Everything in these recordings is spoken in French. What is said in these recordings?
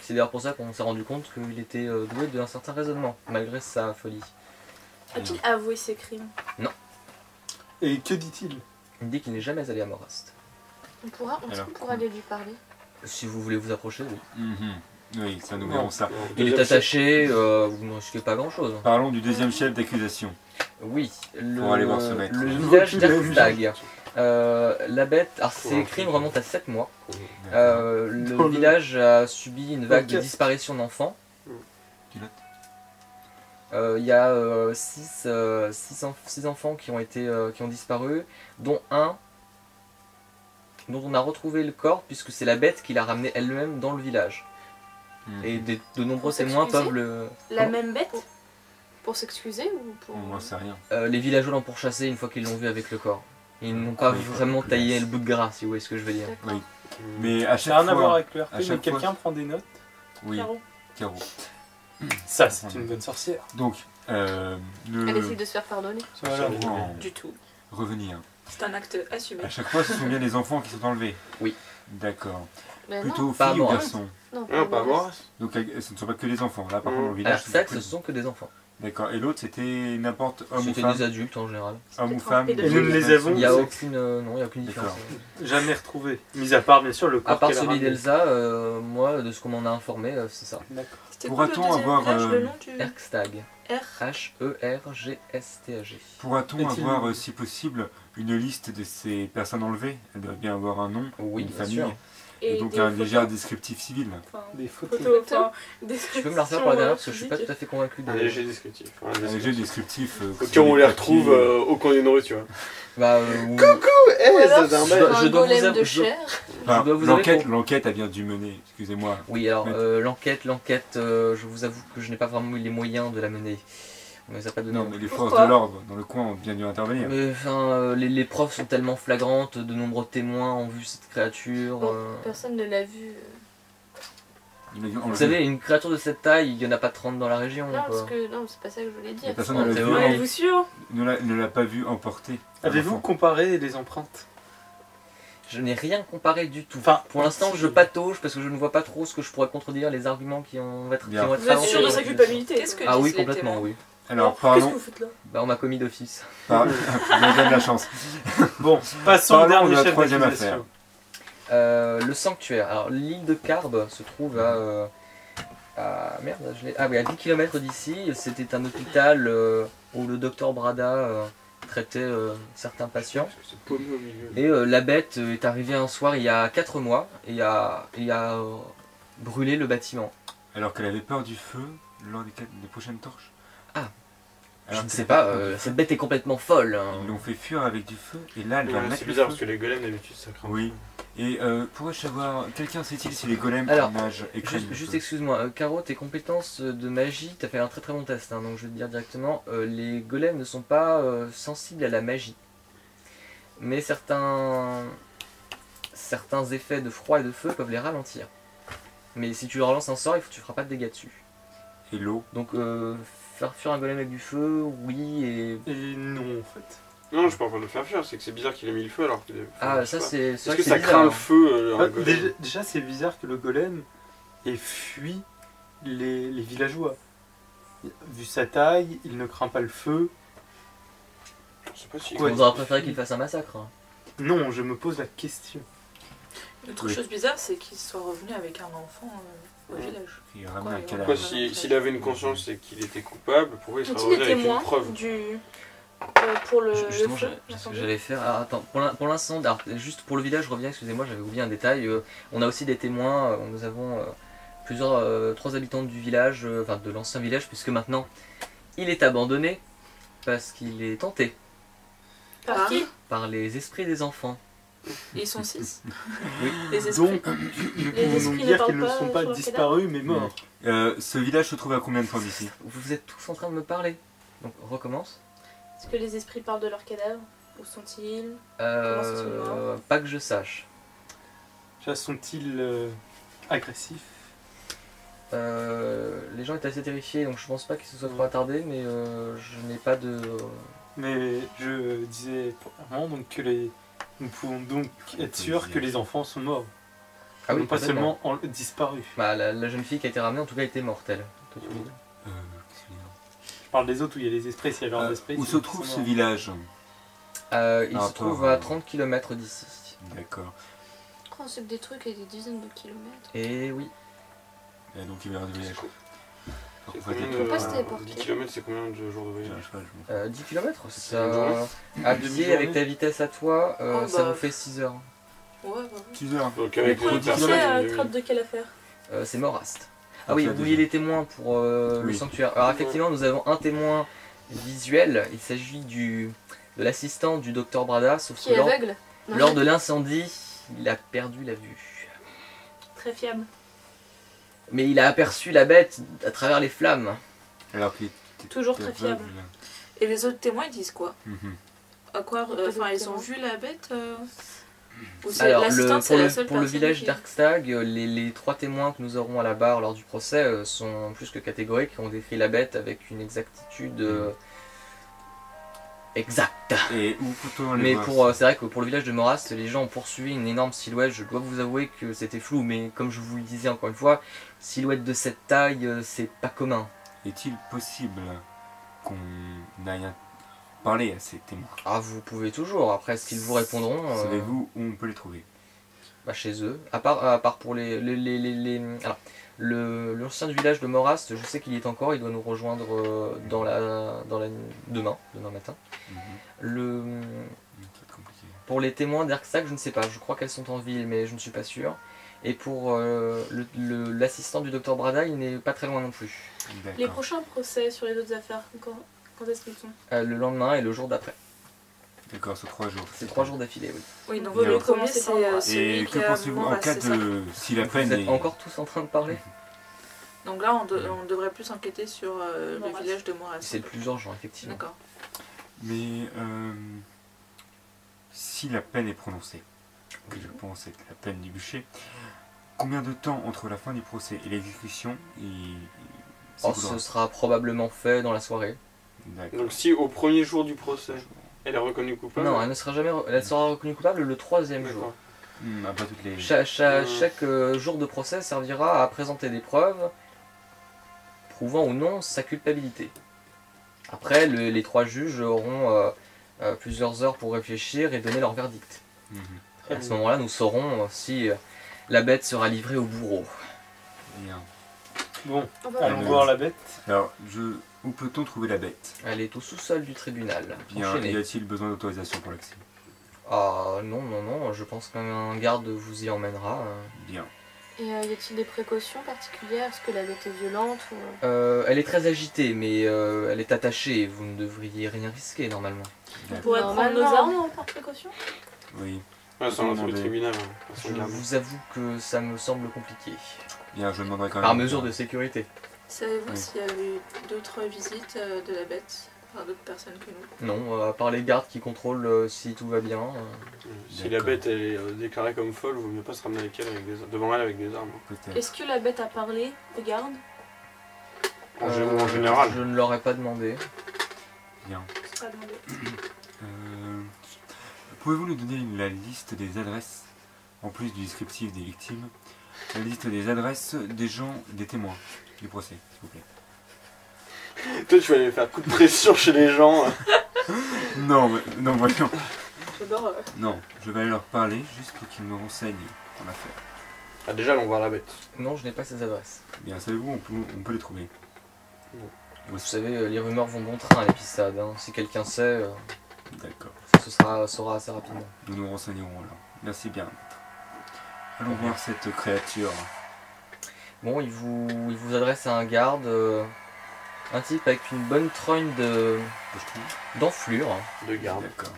C'est d'ailleurs pour ça qu'on s'est rendu compte qu'il était doué d'un certain raisonnement, malgré sa folie. A-t-il avoué ses crimes? Et que dit-il? Il dit qu'il n'est jamais allé à Morast. Est-ce qu'on pourra aller lui parler? Si vous voulez vous approcher, oui. Oui, ça nous verrons ça. Il est attaché, vous ne risquez pas grand-chose. Parlons du deuxième chef d'accusation. Oui, Pour aller voir ce maître. le village d'Erstag. La bête, alors ces crimes remontent à 7 mois. Le village a subi une vague de disparition d'enfants. Il y a 6 enfants qui ont disparu, dont un dont on a retrouvé le corps puisque c'est la bête qui l'a ramené elle-même dans le village. Et de nombreux témoins peuvent le... La même bête? Pour s'excuser ou pour... Moi, c'est rien. Les villageois l'ont pourchassé une fois qu'ils l'ont vu avec le corps. Ils n'ont pas vraiment taillé le bout de gras, si vous voyez ce que je veux dire. Oui. Mais à Ça chaque n'a rien à voir fois... avec le RP, mais quelqu'un prend des notes. Oui, Caro. Caro. Ça, c'est une bonne sorcière. Donc, Elle essaie de se faire pardonner. Voilà. Du tout. Revenir. C'est un acte assumé. À chaque fois, ce sont bien les enfants qui sont enlevés. Oui. D'accord. Mais Plutôt pas filles ou moi. garçons? Non, Non, pas moi. Donc, ce ne sont pas que des enfants. Là, par contre, au À village... Erstag, ce sont que des enfants. D'accord. Et l'autre, c'était n'importe homme ou C'était femme? des adultes en général. Homme ou femme? Et nous ne les avons- Il n'y a aucune, non, il y a aucune D'accord. différence. Jamais retrouvé. Mis à part, bien sûr, le corps À part qu'elle a celui ramené. d'Elsa, moi, de ce qu'on m'en a informé, c'est ça. D'accord. C'était quoi le Pourra-t-on deuxième avoir, village, le nom du... Erstag. R. H-E-R-G-S-T-A-G. Pourra-t-on Est-il- avoir, si possible, une liste de ces personnes enlevées? Elle doit bien avoir un nom, Oui, une bien famille, sûr. et donc des un photos. léger descriptif civil. Enfin, Des photos. photos, enfin, des Tu peux me la refaire pour la dernière parce que je suis pas physiques. tout à fait convaincu Un de... léger descriptif. Un léger descriptif. Au cas où on les retrouve au coin d'une rue, tu vois. Bah, Eh, Ou alors, ça sur je un dois vous golem avouer- de chair. Enfin, dois vous l'enquête, avouer l'enquête, elle vient dû mener, excusez-moi. Oui, alors Mais- l'enquête, je vous avoue que je n'ai pas vraiment eu les moyens de la mener. On ne les a pas donné. Non, mais les forces Pourquoi de l'ordre dans le coin ont bien dû intervenir. Mais enfin, les preuves sont tellement flagrantes, de nombreux témoins ont vu cette créature. Bon, personne ne l'a vu. Ils l'ont Vous enlevé. savez, une créature de cette taille, il n'y en a pas 30 dans la région. Non, quoi. parce que non, c'est pas ça que je voulais La dire. personne En ne l'a théorie. vu, Êtes-vous sûr? ne l'a pas vu emporter. Avez-vous comparé les empreintes? Je n'ai rien comparé du tout. Enfin, Pour l'instant, je patauge parce que je ne vois pas trop ce que je pourrais contredire les arguments qui vont être Bien. Vous êtes sûr de sa culpabilité? Qu'est-ce que Ah oui, disent les complètement, témoins? oui. Alors, Qu'est-ce que parlons. vous faites là? Bah, on m'a commis d'office. Vous avez de la chance. Bon, passons au Parlons dernier de la chef troisième d'accusation. Le sanctuaire. Alors, l'île de Carbe se trouve merde, ah oui, à 10 km d'ici. C'était un hôpital où le docteur Brada traitait certains patients. C'est paumé au milieu. Et la bête est arrivée un soir il y a 4 mois et a brûlé le bâtiment. Alors qu'elle avait peur du feu lors des prochaines torches. Ah. Alors Je ne qu'elle sais avait pas, peur du feu. cette bête est complètement folle. hein. Ils l'ont fait fuir avec du feu et là elle va Ouais, mettre c'est le bizarre feu. parce que les golems d'habitude ça craint. Oui. Et pourrais-je savoir, quelqu'un sait-il si les golems Alors, nagent et craignent le Juste feu? excuse-moi, Caro, tes compétences de magie, tu as fait un très très bon test, hein, donc je vais te dire directement, les golems ne sont pas sensibles à la magie. Mais certains effets de froid et de feu peuvent les ralentir. Mais si tu leur lances un sort, tu feras pas de dégâts dessus. Et l'eau? Donc faire fuir un golem avec du feu, oui, et... Et non, en fait. Non, je parle pas de le faire fuir, c'est que c'est bizarre qu'il ait mis le feu alors que. Ah, je sais ça pas. c'est Est-ce vrai que c'est ça bizarre, craint le hein. feu un golem Déjà, c'est bizarre que le golem ait fui les villageois. Vu sa taille, il ne craint pas le feu. Je sais pas si. Ouais. On aurait préféré qu'il fasse un massacre. hein. Non, je me pose la question. L'autre Oui. chose bizarre, c'est qu'il soit revenu avec un enfant au village. Il ramène Quoi, un il cadavre. Pourquoi s'il avait une conscience et qu'il était coupable, pourquoi il serait Ont-ils revenu des avec témoins une preuve pour le Justement, feu j'allais faire. Alors, attends, pour l'instant, alors, juste pour le village, je reviens, excusez-moi, j'avais oublié un détail. On a aussi des témoins, nous avons trois habitants du village, enfin de l'ancien village, puisque maintenant il est abandonné parce qu'il est tenté Par qui? par les esprits des enfants. Et ils sont 6. Oui. Les esprits. Donc, nous Les pouvons esprits donc ne dire parlent qu'ils ne pas sont sur pas leur disparus, mais morts. Ce village se trouve à combien de temps d'ici? Vous êtes tous en train de me parler. Donc recommence. Est-ce que les esprits parlent de leurs cadavres? Où sont-ils? Comment sont-ils morts? Pas que je sache. Déjà, sont-ils agressifs? Les gens étaient assez terrifiés, donc je pense pas qu'ils se soient trop attardés, mais je n'ai pas de... Mais je disais vraiment donc que nous pouvons donc être sûrs que les enfants sont morts. Ah oui, pas complètement. seulement disparu. Bah, la jeune fille qui a été ramenée, en tout cas, était morte, elle. Toi, tu veux dire Qu'est-ce qu'il y a Je parle des autres où il y a les esprits, s'il y a leurs esprits. Où se trouve ce village? Il se rapport, trouve à 30 km d'ici. D'accord. Oh, c'est que des trucs et des dizaines de kilomètres. Et oui. Et donc il va y avoir des villages. C'est En fait, combien il y a Faut pas tout se un- téléporter. 10 km, c'est combien de jours de voyage? Je sais pas, je m'en fous. 10 km, C'est une journée à Une pied demi-journée. avec ta vitesse à toi, Oh, ça bah. vous fait 6 heures. Ouais, ouais. 6 heures. Donc avec Mais les pour personnes, dix une Trappe de quelle affaire? C'est Morast. Ah Donc oui, là, vous vouliez déjà. les témoins pour le Oui. sanctuaire. Alors effectivement, nous avons un témoin visuel. Il s'agit de l'assistant du docteur Brada, sauf Qui que est lors, aveugle? Non. lors de l'incendie, il a perdu la vue. Très fiable. Mais il a aperçu la bête à travers les flammes. Alors qu'il était Toujours très fiable. aveugle. Et les autres témoins, ils disent quoi? Mhm. À quoi? Pas Enfin, ils ont d'autres vu la bête Ou c'est Alors, l'assistante, c'est pour la le, seule pour le personne village qui- d'Arkstag, les 3 témoins que nous aurons à la barre lors du procès sont plus que catégoriques, ont décrit la bête avec une exactitude exacte. Et où peut-on les Mais voir c'est vrai que pour le village de Morast, les gens ont poursuivi une énorme silhouette. Je dois vous avouer que c'était flou, mais comme je vous le disais encore une fois, silhouette de cette taille, c'est pas commun. Est-il possible qu'on aille parler à ces témoins? Ah, vous pouvez toujours. Après, ce qu'ils vous répondront, Savez-vous où on peut les trouver? bah, chez eux. À part pour alors, l'ancien du village de Morast, je sais qu'il y est encore. Il doit nous rejoindre demain matin. Mhm. Le, Ça va être compliqué. Pour les témoins d'Erkstag, je ne sais pas. Je crois qu'elles sont en ville, mais je ne suis pas sûr. Et pour l'assistant du docteur Brada, il n'est pas très loin non plus. Les D'accord. prochains procès sur les autres affaires, quand est-ce qu'ils sont? Le lendemain et le jour d'après. D'accord, c'est 3 jours. C'est 3 jours d'affilée, oui. Oui, donc Bien. le premier, Commencer c'est par moi. celui Et qui que a pensez-vous en Moras, cas c'est ça? de... Si la Vous peine êtes est... encore tous en train de parler? Donc là, on devrait plus enquêter sur le Moras. village de Moras. C'est le plus urgent, effectivement. D'accord. Mais si la peine est prononcée, que je pense être la peine du bûcher, combien de temps entre la fin du procès et l'exécution Oh, ce sera probablement fait dans la soirée. D'accord. Donc si au premier jour du procès, elle est reconnue coupable. Non, elle ne sera jamais. Elle sera reconnue coupable le 3e jour. D'accord. Après toutes les... Chaque jour de procès servira à présenter des preuves prouvant ou non sa culpabilité. Après, les 3 juges auront plusieurs heures pour réfléchir et donner leur verdict. Mhm. Et à ce moment-là, nous saurons si la bête sera livrée au bourreau. Bien. Bon, On va allons Ah, voir la bête. Alors, où peut-on trouver la bête? Elle est au sous-sol du tribunal. Bien, Enchaînée. y a-t-il besoin d'autorisation pour l'accès? Ah non, je pense qu'un garde vous y emmènera. Bien. Et y a-t-il des précautions particulières? Est-ce que la bête est violente ou... Elle est très agitée, mais elle est attachée. Vous ne devriez rien risquer normalement. On D'accord. pourrait prendre nos Normalement. armes par précaution? Oui. Ouais, ça on a fait le Demander. tribunal. Hein. Je vous avoue que ça me semble compliqué. Bien, je demanderai quand même... Par mesure de sécurité. Savez-vous Oui. s'il y a eu d'autres visites de la bête par d'autres personnes que nous? Non, à part les gardes qui contrôlent si tout va bien. Si la D'accord. bête est déclarée comme folle, vaut mieux pas se ramener avec elle devant elle avec des armes. Peut-être. Est-ce que la bête a parlé aux gardes? En général. Je ne leur ai pas demandé. Bien. C'est pas demandé. Pouvez-vous nous donner la liste des adresses, en plus du descriptif des victimes, la liste des adresses des gens, des témoins du procès, s'il vous plaît? Toi, tu vas aller faire coup de pression chez les gens. Non, non, voyons. J'adore. Non, je vais aller leur parler juste pour qu'ils me renseignent en affaire. Ah, déjà, allons voir la bête. Non, je n'ai pas ces adresses. Bien, savez-vous, on peut les trouver. Non. Vous savez, les rumeurs vont bon train à l'épissade. Hein. Si quelqu'un sait, D'accord. ça se saura assez rapidement. Nous nous renseignerons alors. Merci bien. Allons voir cette créature. Bon, il vous adresse à un garde, un type avec une bonne trogne Que je trouve. d'enflure. De garde. D'accord.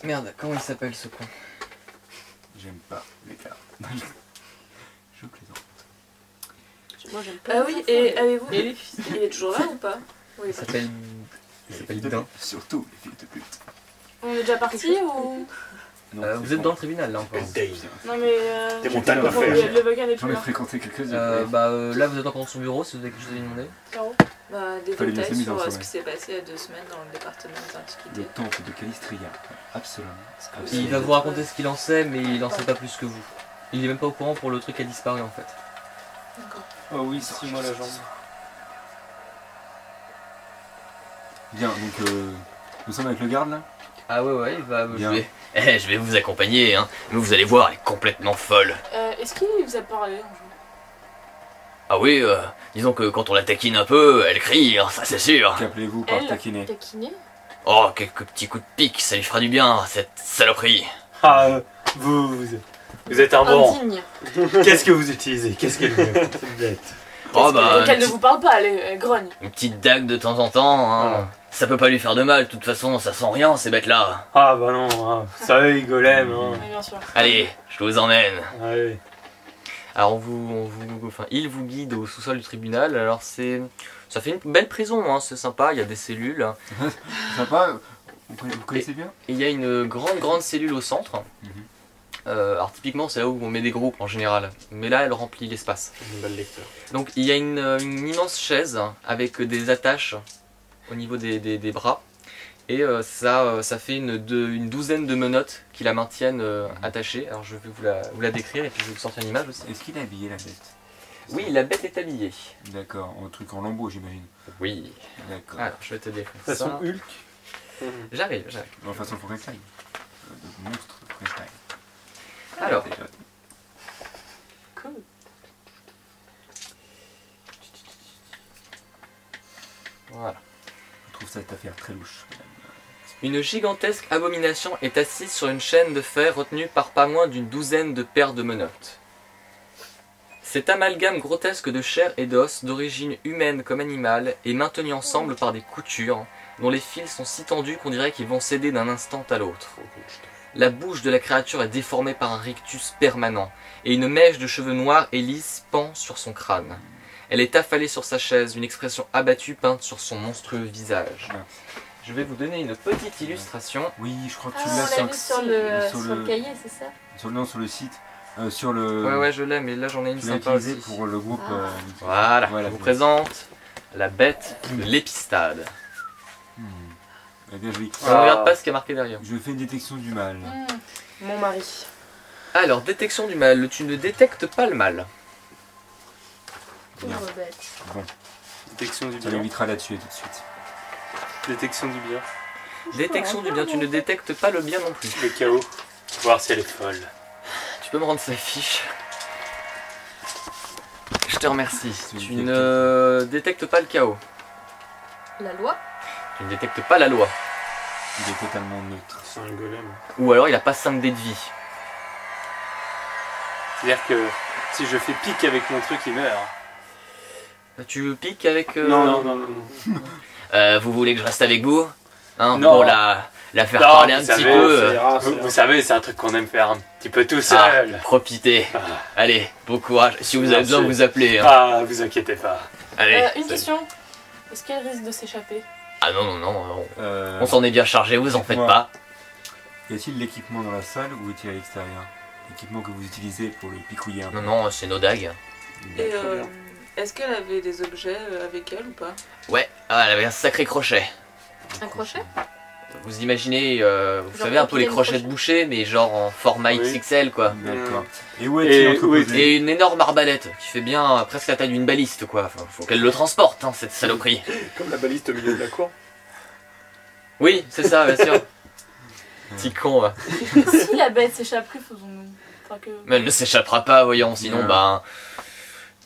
Merde, comment il s'appelle ce con? J'aime pas les cartes. Je plaisante. Moi j'aime pas. Ah les oui, enfants, et mais- avez-vous Et les filles. Il est toujours là ou pas? Oui, Il s'appelle Din. Surtout les filles de pute. On est déjà parti ou... Non, Vous êtes dans le tribunal là encore. Non mais... T'es mon talent bon, d'affaire. l'avocat n'est J'en plus ai là. fréquenté quelques-uns. Là vous êtes encore dans son bureau si vous avez quelque chose à lui demander. Caro. Bah, des Fallait bien détails s'amuser en sur ce sommet. qui s'est passé il y a 2 semaines dans le département des Le Antiquités. temple de Calistria. Absolument. Il va vous raconter ce qu'il en sait, mais il en sait pas plus que vous. Il est même pas au courant pour le truc qui a disparu en fait. D'accord. Oh oui, si moi la jambe. Bien, donc nous sommes avec le garde là. Ah ouais, il va... Bien. Je vais vous accompagner, hein. Mais vous allez voir, elle est complètement folle. Est-ce qu'il vous a parlé un jour? Ah oui, disons que quand on la taquine un peu, elle crie, hein, ça c'est sûr. Qu'appelez-vous par Elle taquiner? taquiné? Oh, quelques petits coups de pique, ça lui fera du bien, cette saloperie. Ah, vous êtes un bon. Indigne. Qu'est-ce que vous utilisez? Qu'est-ce qu'elle veut? C'est bête. Oh bah, Qu'elle ne vous parle pas, elle grogne. une petite dague de temps en temps, hein. Voilà. Ça peut pas lui faire de mal, de toute façon, ça sent rien, ces bêtes-là. Ah bah non, hein. Ça va, golem. Hein. Oui, bien sûr. Allez, je vous emmène. Allez. Alors il vous guide au sous-sol du tribunal. Alors ça fait une belle prison, hein, c'est sympa, il y a des cellules. Sympa. Vous connaissez bien? Et il y a une grande cellule au centre. Alors typiquement c'est là où on met des groupes en général, mais là elle remplit l'espace. Une balle lecteur. Donc il y a une immense chaise avec des attaches au niveau des bras. Et ça fait une douzaine de menottes qui la maintiennent attachée. Alors je vais vous la décrire et puis je vais vous sortir une image aussi. Est-ce qu'il a habillé la bête? Oui, la bête est habillée. D'accord, en truc en lambeaux j'imagine. Oui. D'accord. Alors je vais te décrire Façon ça. Hulk. J'arrive. En façon Frankenstein. De monstre Frankenstein. Alors, Déjà. Cool. voilà. Je trouve cette affaire très louche. Une gigantesque abomination est assise sur une chaîne de fer retenue par pas moins d'une douzaine de paires de menottes. Cet amalgame grotesque de chair et d'os, d'origine humaine comme animale, est maintenu ensemble par des coutures, dont les fils sont si tendus qu'on dirait qu'ils vont céder d'un instant à l'autre. La bouche de la créature est déformée par un rictus permanent, et une mèche de cheveux noirs et lisses pend sur son crâne. Elle est affalée sur sa chaise, une expression abattue peinte sur son monstrueux visage. Je vais vous donner une petite illustration. Oui, je crois que Ah, tu on l'as l'a vu sur sur le cahier, c'est ça? sur le site. Sur le. Ouais, je l'ai, mais là j'en ai une Tu l'as sympa utilisé aussi. pour le groupe. Ah. Voilà, Voilà, je vous c'est présente la bête de l'épistade. Eh bien joli. Je ne regarde pas ce qui est marqué derrière. Je fais une détection du mal. Mon mari. Alors, détection du mal. Tu ne détectes pas le mal. Bien. Pauvre bête. Détection du Ça bien. l'évitera là-dessus tout de suite. Détection du bien. Détection du bien. Tu ne détectes pas le bien non plus. Le chaos. Voir si elle est folle. Tu peux me rendre sa fiche. Je te remercie. C'est Tu une ne détectes pas le chaos. La loi? Tu ne détectes pas la loi. Il est totalement neutre. C'est un golem. Ou alors il a pas 5 dés de vie. C'est-à-dire que si je fais pique avec mon truc, il meurt. Tu piques avec... Non. Vous voulez que je reste avec vous, hein, Non. pour la faire Non, parler un vous petit savez, peu. Vous savez, c'est un truc qu'on aime faire un petit peu tout Ah, seul. profitez. Ah. Allez, bon courage. Si vous avez besoin, Merci. vous appelez. Hein. Ah, vous inquiétez pas. Allez. Une question. Est-ce qu'elle risque de s'échapper? Ah non, Euh, on s'en est bien chargé, vous en faites moi. pas. Y a-t-il l'équipement dans la salle ou est-il à l'extérieur? L'équipement que vous utilisez pour le picouiller un peu. Non, c'est nos dagues. Et Très bien. est-ce qu'elle avait des objets avec elle ou pas? Ouais, elle avait un sacré crochet. Un crochet? Vous imaginez, vous Genre savez un peu les capitaine crochets crochet. de boucher, mais genre en format Oui. XXL quoi. D'accord. Et Et où est-il où entreposé? Et une énorme arbalète qui fait bien presque la taille d'une baliste quoi. Enfin, faut qu'elle le transporte, hein, cette saloperie. Comme la baliste au milieu de la cour. Oui, c'est ça, bien sûr. Petit con. Va. Si la bête s'échappe, que faisons-nous? Enfin, que... Mais elle ne s'échappera pas, voyons, sinon Ouais. ben...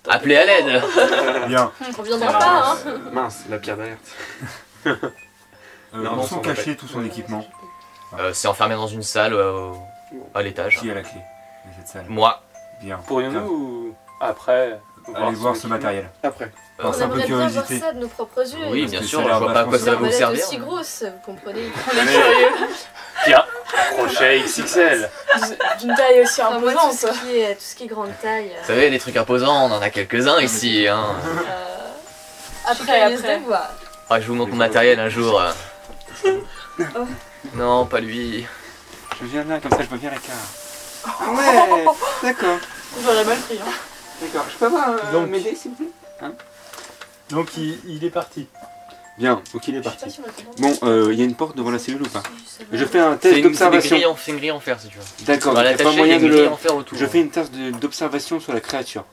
Appelez à l'aide. Bien. On reviendra pas, hein? Mince, la pierre d'alerte. Non, Où non, sont on cachés tout son équipement? C'est enfermé dans une salle à l'étage. Qui a la clé de cette salle? Moi. Bien. Pourrions-nous ou après Allez voir son ce équipement matériel. Après. Par On simple aimerait bien voir curiosité. ça de nos propres yeux. Oui, parce bien que sûr, ça a je l'air vois pas à quoi ça va Une vous arbalète servir. aussi grosse, vous comprenez? Tiens, crochet XXL. D'une taille aussi Enfin, moi, imposante. tout ce qui est grande taille. Vous savez, des trucs imposants, on en a quelques-uns ici. Hein. Après. de voir. Ah, je vous montre mon matériel un jour. Non, pas lui. Je viens là, comme ça je vois bien la carte. Ah ouais, d'accord. J'aurais mal pris. Hein. D'accord. Je peux avoir Donc. m'aider s'il vous plaît Donc il est parti. Bien, ok, il est Je sais pas parti. si on a compris. Bon, il y a une porte devant la cellule ou pas? Je fais un test C'est d'observation. une grille en fer si tu veux. D'accord, On va il n'y a pas l'attacher, il y a moyen une de grille le... en fer autour. Je fais une test d'observation sur la créature.